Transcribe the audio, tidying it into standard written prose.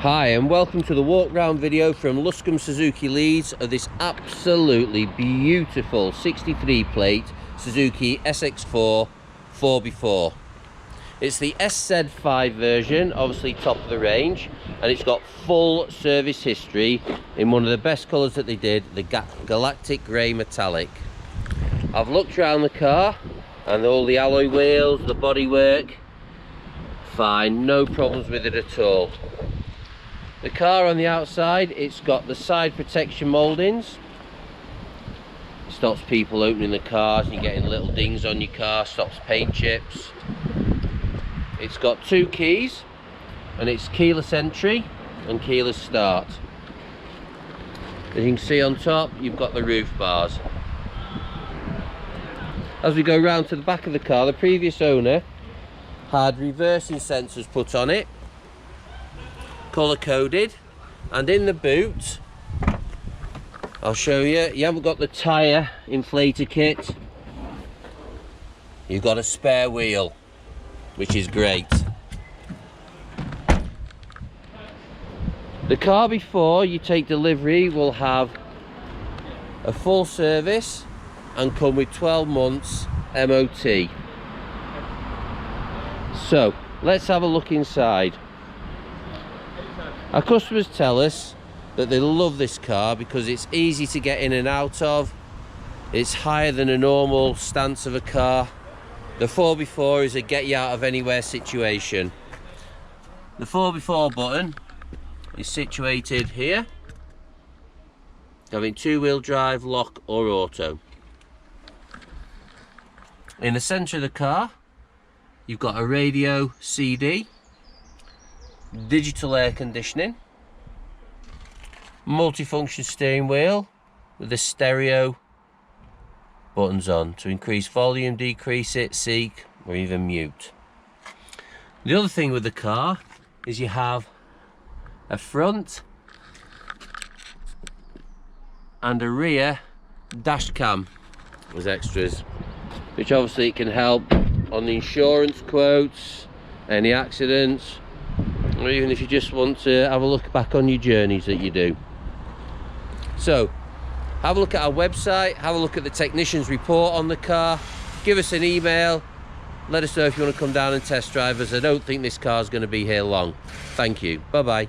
Hi and welcome to the walk round video from Luscombe Suzuki Leeds of this absolutely beautiful 63 plate Suzuki Sx-4 4x4. It's the SZ5 version, obviously top of the range, and it's got full service history in one of the best colours that they did, the galactic grey metallic. I've looked around the car and all the alloy wheels, the bodywork, fine, no problems with it at all. The car on the outside, it's got the side protection mouldings. It stops people opening the cars and you're getting little dings on your car, stops paint chips. It's got 2 keys and it's keyless entry and keyless start. As you can see on top, you've got the roof bars. As we go round to the back of the car, the previous owner had reversing sensors put on it, colour coded, and in the boot I'll show you, you haven't got the tyre inflator kit, you've got a spare wheel, which is great. The car before you take delivery will have a full service and come with 12 months MOT. So let's have a look inside. Our customers tell us that they love this car because it's easy to get in and out of. It's higher than a normal stance of a car. The 4x4 is a get you out of anywhere situation. The 4x4 button is situated here, having 2-wheel drive, lock or auto. In the centre of the car you've got a radio CD, digital air conditioning, multifunction steering wheel with the stereo buttons on to increase volume, decrease it, seek or even mute. The other thing with the car is you have a front and a rear dash cam as extras, which obviously it can help on the insurance quotes, any accidents, or even if you just want to have a look back on your journeys that you do. So have a look at our website, have a look at the technician's report on the car, give us an email, let us know if you want to come down and test drive us. I don't think this car's going to be here long. Thank you, bye bye.